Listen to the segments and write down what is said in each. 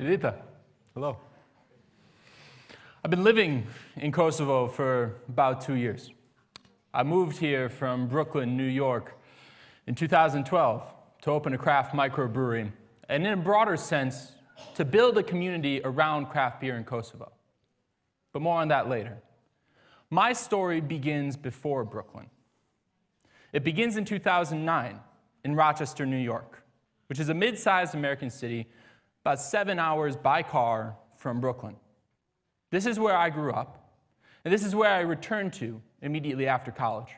Edita, hello. I've been living in Kosovo for about 2 years. I moved here from Brooklyn, New York in 2012 to open a craft microbrewery, and in a broader sense, to build a community around craft beer in Kosovo. But more on that later. My story begins before Brooklyn. It begins in 2009 in Rochester, New York, which is a mid-sized American city about 7 hours by car from Brooklyn. This is where I grew up, and this is where I returned to immediately after college.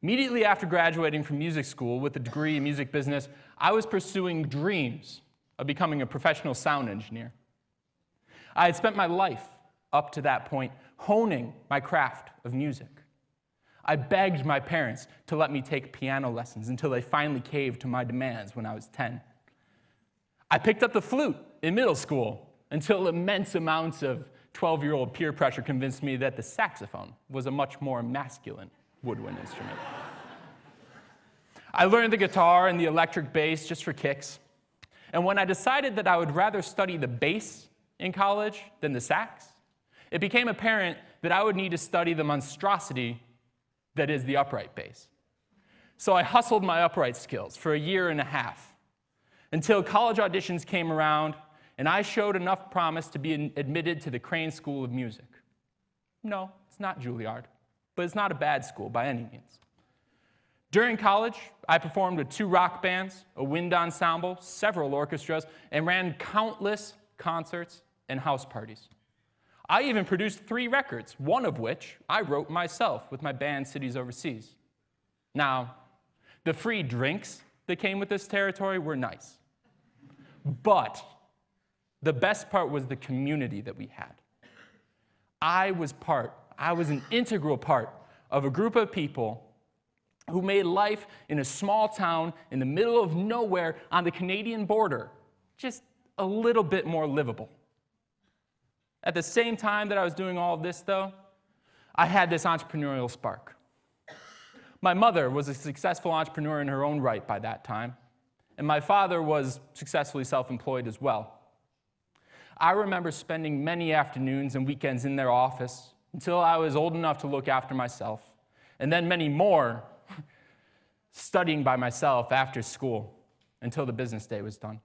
Immediately after graduating from music school with a degree in music business, I was pursuing dreams of becoming a professional sound engineer. I had spent my life up to that point honing my craft of music. I begged my parents to let me take piano lessons until they finally caved to my demands when I was 10. I picked up the flute in middle school until immense amounts of 12-year-old peer pressure convinced me that the saxophone was a much more masculine woodwind instrument. I learned the guitar and the electric bass just for kicks. And when I decided that I would rather study the bass in college than the sax, it became apparent that I would need to study the monstrosity that is the upright bass. So I hustled my upright skills for 1.5 years until college auditions came around and I showed enough promise to be admitted to the Crane School of Music. No, it's not Juilliard, but it's not a bad school by any means. During college, I performed with 2 rock bands, a wind ensemble, several orchestras, and ran countless concerts and house parties. I even produced 3 records, one of which I wrote myself with my band Cities Overseas. Now, the free drinks that came with this territory were nice. But the best part was the community that we had. I was an integral part of a group of people who made life in a small town in the middle of nowhere on the Canadian border just a little bit more livable. At the same time that I was doing all of this, though, I had this entrepreneurial spark. My mother was a successful entrepreneur in her own right by that time, and my father was successfully self-employed as well. I remember spending many afternoons and weekends in their office until I was old enough to look after myself, and then many more studying by myself after school until the business day was done.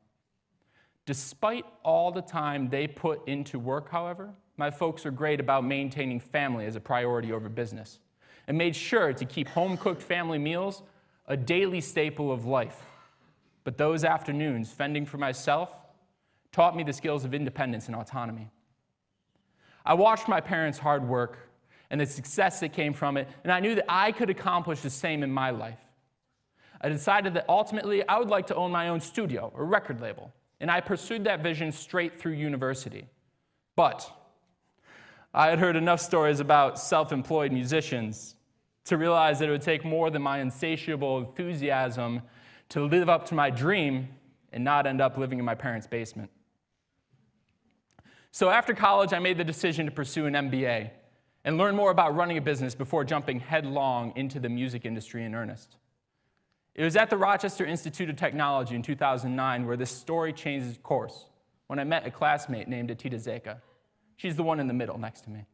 Despite all the time they put into work, however, my folks were great about maintaining family as a priority over business and made sure to keep home-cooked family meals a daily staple of life. But those afternoons, fending for myself, taught me the skills of independence and autonomy. I watched my parents' hard work and the success that came from it, and I knew that I could accomplish the same in my life. I decided that ultimately I would like to own my own studio or record label, and I pursued that vision straight through university. But I had heard enough stories about self-employed musicians to realize that it would take more than my insatiable enthusiasm to live up to my dream and not end up living in my parents' basement. So after college, I made the decision to pursue an MBA and learn more about running a business before jumping headlong into the music industry in earnest. It was at the Rochester Institute of Technology in 2009 where this story changed its course when I met a classmate named Edita Zeka. She's the one in the middle next to me.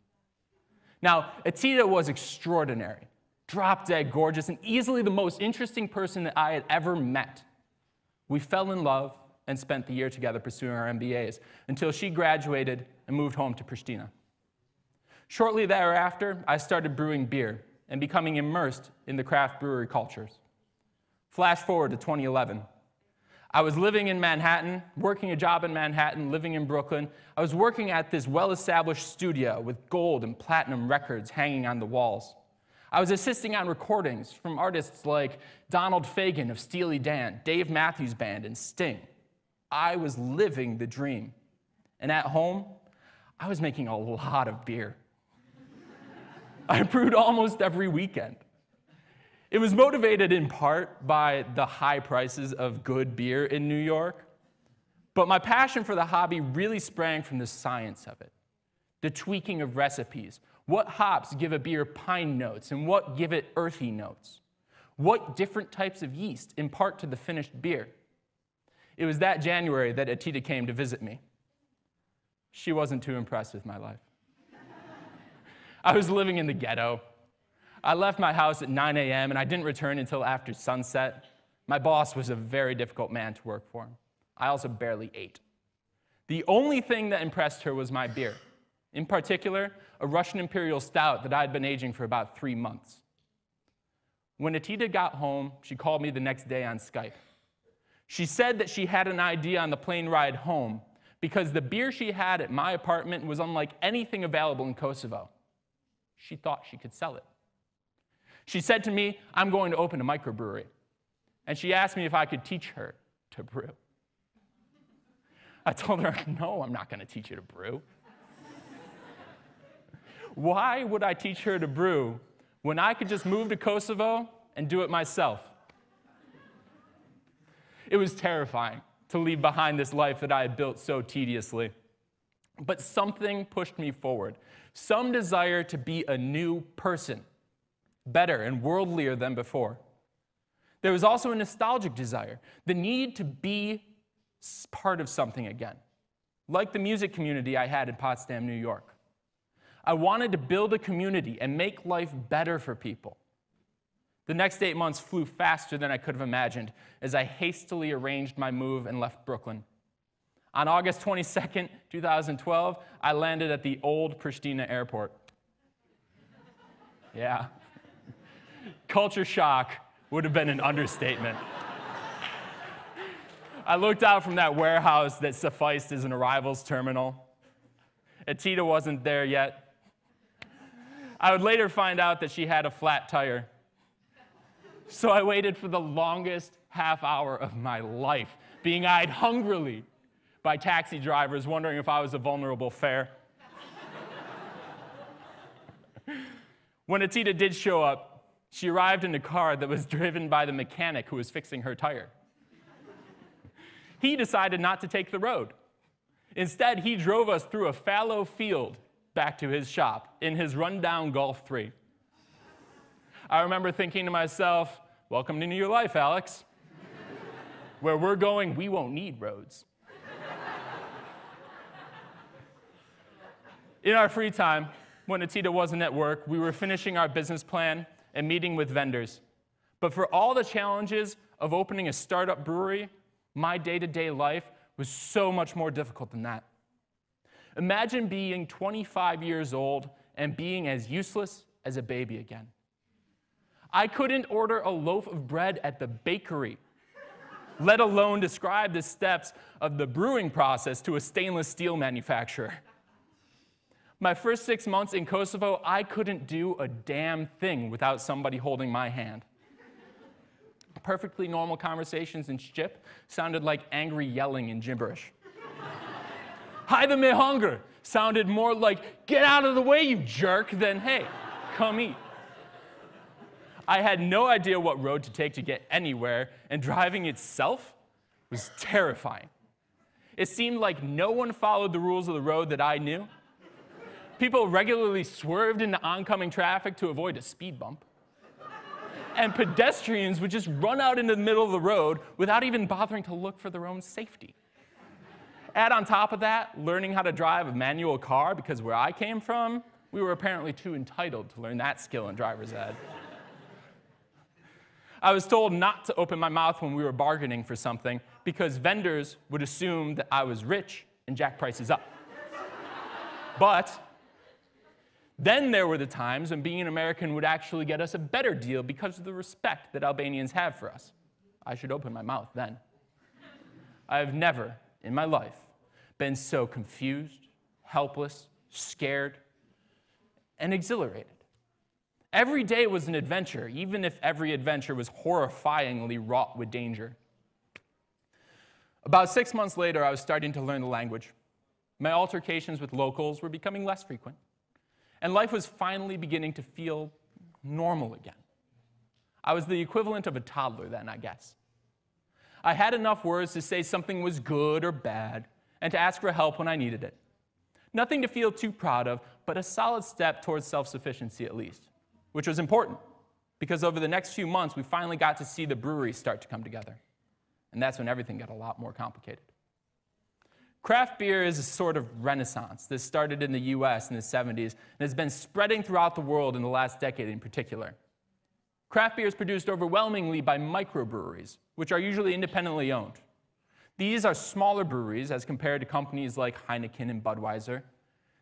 Now, Edita was extraordinary, drop-dead gorgeous, and easily the most interesting person that I had ever met. We fell in love and spent the year together pursuing our MBAs until she graduated and moved home to Pristina. Shortly thereafter, I started brewing beer and becoming immersed in the craft brewery cultures. Flash forward to 2011. I was living in Manhattan, working a job in Manhattan, living in Brooklyn. I was working at this well-established studio with gold and platinum records hanging on the walls. I was assisting on recordings from artists like Donald Fagen of Steely Dan, Dave Matthews Band, and Sting. I was living the dream. And at home, I was making a lot of beer. I brewed almost every weekend. It was motivated in part by the high prices of good beer in New York, but my passion for the hobby really sprang from the science of it, the tweaking of recipes, what hops give a beer pine notes and what give it earthy notes, what different types of yeast impart to the finished beer. It was that January that Edita came to visit me, She wasn't too impressed with my life. I was living in the ghetto. I left my house at 9 a.m. and I didn't return until after sunset. My boss was a very difficult man to work for. I also barely ate. The only thing that impressed her was my beer. In particular, a Russian Imperial Stout that I had been aging for about 3 months. When Atita got home, she called me the next day on Skype. She said that she had an idea on the plane ride home because the beer she had at my apartment was unlike anything available in Kosovo. She thought she could sell it. She said to me, "I'm going to open a microbrewery." And she asked me if I could teach her to brew. I told her, "No, I'm not going to teach you to brew." Why would I teach her to brew when I could just move to Kosovo and do it myself? It was terrifying to leave behind this life that I had built so tediously. But something pushed me forward, some desire to be a new person, better and worldlier than before. There was also a nostalgic desire, the need to be part of something again, like the music community I had in Potsdam, New York. I wanted to build a community and make life better for people. The next 8 months flew faster than I could have imagined as I hastily arranged my move and left Brooklyn. On August 22nd, 2012, I landed at the old Pristina airport. Yeah. Culture shock would have been an understatement. I looked out from that warehouse that sufficed as an arrivals terminal. Atita wasn't there yet. I would later find out that she had a flat tire. So I waited for the longest half hour of my life, being eyed hungrily by taxi drivers wondering if I was a vulnerable fare. When Atita did show up, she arrived in a car that was driven by the mechanic who was fixing her tire. He decided not to take the road. Instead, he drove us through a fallow field back to his shop in his rundown Golf 3. I remember thinking to myself, welcome to your life, Alex. Where we're going, we won't need roads. In our free time, when Atita wasn't at work, we were finishing our business plan and meeting with vendors. But for all the challenges of opening a startup brewery, my day-to-day life was so much more difficult than that. Imagine being 25 years old and being as useless as a baby again. I couldn't order a loaf of bread at the bakery, let alone describe the steps of the brewing process to a stainless steel manufacturer. My first 6 months in Kosovo, I couldn't do a damn thing without somebody holding my hand. Perfectly normal conversations in Shqip sounded like angry yelling in gibberish. Hajde me hunger sounded more like, get out of the way, you jerk, than, hey, come eat. I had no idea what road to take to get anywhere, and driving itself was terrifying. It seemed like no one followed the rules of the road that I knew. People regularly swerved into oncoming traffic to avoid a speed bump. And pedestrians would just run out into the middle of the road without even bothering to look for their own safety. Add on top of that, learning how to drive a manual car, because where I came from, we were apparently too entitled to learn that skill in driver's ed. I was told not to open my mouth when we were bargaining for something because vendors would assume that I was rich and jack prices up. But then there were the times when being an American would actually get us a better deal because of the respect that Albanians have for us. I should open my mouth then. I have never, in my life, been so confused, helpless, scared, and exhilarated. Every day was an adventure, even if every adventure was horrifyingly wrought with danger. About 6 months later, I was starting to learn the language. My altercations with locals were becoming less frequent, and life was finally beginning to feel normal again. I was the equivalent of a toddler then, I guess. I had enough words to say something was good or bad, and to ask for help when I needed it. Nothing to feel too proud of, but a solid step towards self-sufficiency at least, which was important, because over the next few months, we finally got to see the brewery start to come together. And that's when everything got a lot more complicated. Craft beer is a sort of renaissance that started in the US in the 70s and has been spreading throughout the world in the last decade in particular. Craft beer is produced overwhelmingly by microbreweries, which are usually independently owned. These are smaller breweries as compared to companies like Heineken and Budweiser.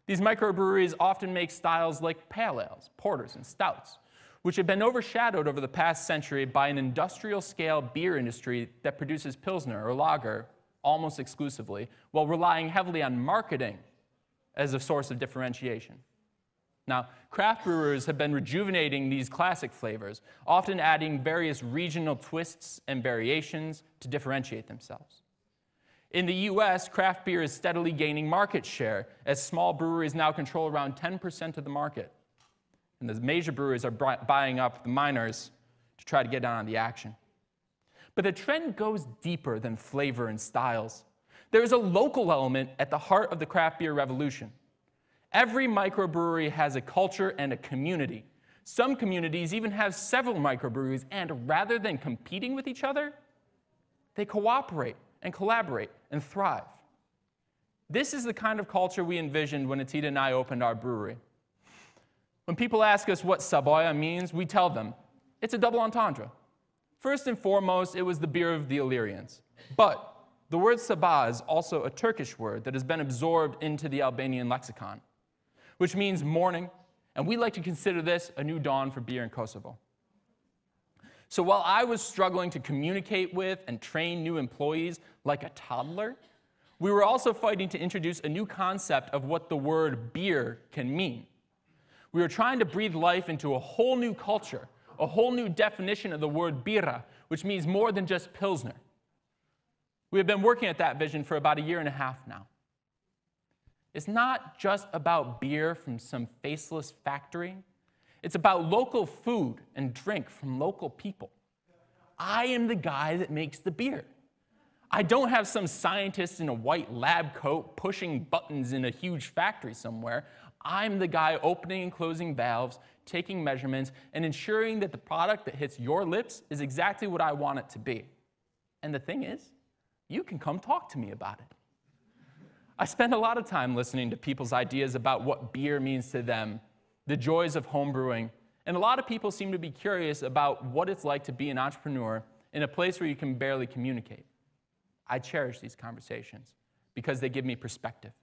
These microbreweries often make styles like pale ales, porters, and stouts, which have been overshadowed over the past century by an industrial-scale beer industry that produces Pilsner or lager almost exclusively, while relying heavily on marketing as a source of differentiation. Now, craft brewers have been rejuvenating these classic flavors, often adding various regional twists and variations to differentiate themselves. In the US, craft beer is steadily gaining market share, as small breweries now control around 10% of the market. And the major breweries are buying up the minors to try to get on the action. But the trend goes deeper than flavor and styles. There is a local element at the heart of the craft beer revolution. Every microbrewery has a culture and a community. Some communities even have several microbreweries, and rather than competing with each other, they cooperate and collaborate and thrive. This is the kind of culture we envisioned when Atita and I opened our brewery. When people ask us what Sabaja means, we tell them it's a double entendre. First and foremost, it was the beer of the Illyrians. But the word Sabaja is also a Turkish word that has been absorbed into the Albanian lexicon, which means morning, and we like to consider this a new dawn for beer in Kosovo. So while I was struggling to communicate with and train new employees like a toddler, we were also fighting to introduce a new concept of what the word beer can mean. We were trying to breathe life into a whole new culture, a whole new definition of the word bira, which means more than just Pilsner. We have been working at that vision for about 1.5 years now. It's not just about beer from some faceless factory. It's about local food and drink from local people. I am the guy that makes the beer. I don't have some scientist in a white lab coat pushing buttons in a huge factory somewhere. I'm the guy opening and closing valves, taking measurements, and ensuring that the product that hits your lips is exactly what I want it to be. And the thing is, you can come talk to me about it. I spend a lot of time listening to people's ideas about what beer means to them, the joys of homebrewing, and a lot of people seem to be curious about what it's like to be an entrepreneur in a place where you can barely communicate. I cherish these conversations because they give me perspective.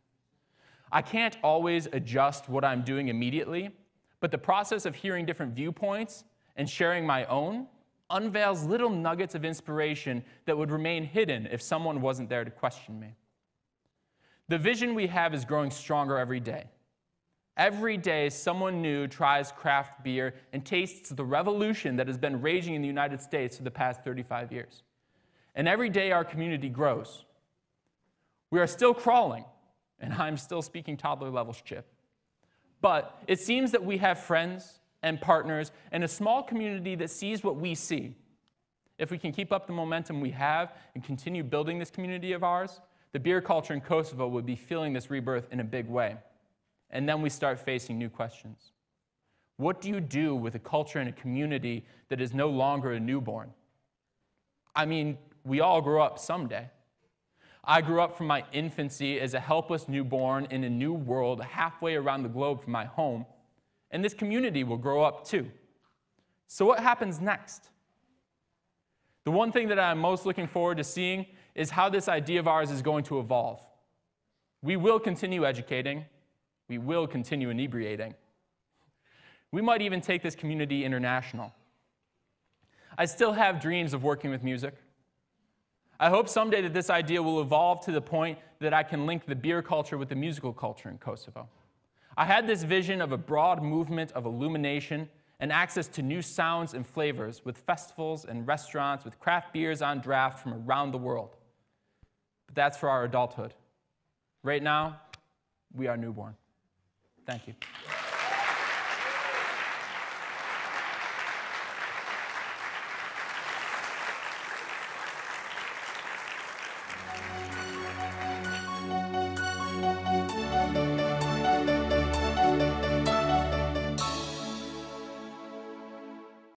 I can't always adjust what I'm doing immediately, but the process of hearing different viewpoints and sharing my own unveils little nuggets of inspiration that would remain hidden if someone wasn't there to question me. The vision we have is growing stronger every day. Every day, someone new tries craft beer and tastes the revolution that has been raging in the United States for the past 35 years. And every day, our community grows. We are still crawling, and I'm still speaking toddler-level shit. But it seems that we have friends and partners and a small community that sees what we see. If we can keep up the momentum we have and continue building this community of ours, the beer culture in Kosovo would be feeling this rebirth in a big way. And then we start facing new questions. What do you do with a culture and a community that is no longer a newborn? I mean, we all grow up someday. I grew up from my infancy as a helpless newborn in a new world halfway around the globe from my home, and this community will grow up too. So what happens next? The one thing that I'm most looking forward to seeing is how this idea of ours is going to evolve. We will continue educating. We will continue inebriating. We might even take this community international. I still have dreams of working with music. I hope someday that this idea will evolve to the point that I can link the beer culture with the musical culture in Kosovo. I had this vision of a broad movement of illumination and access to new sounds and flavors with festivals and restaurants with craft beers on draft from around the world. But that's for our adulthood. Right now, we are newborn. Thank you.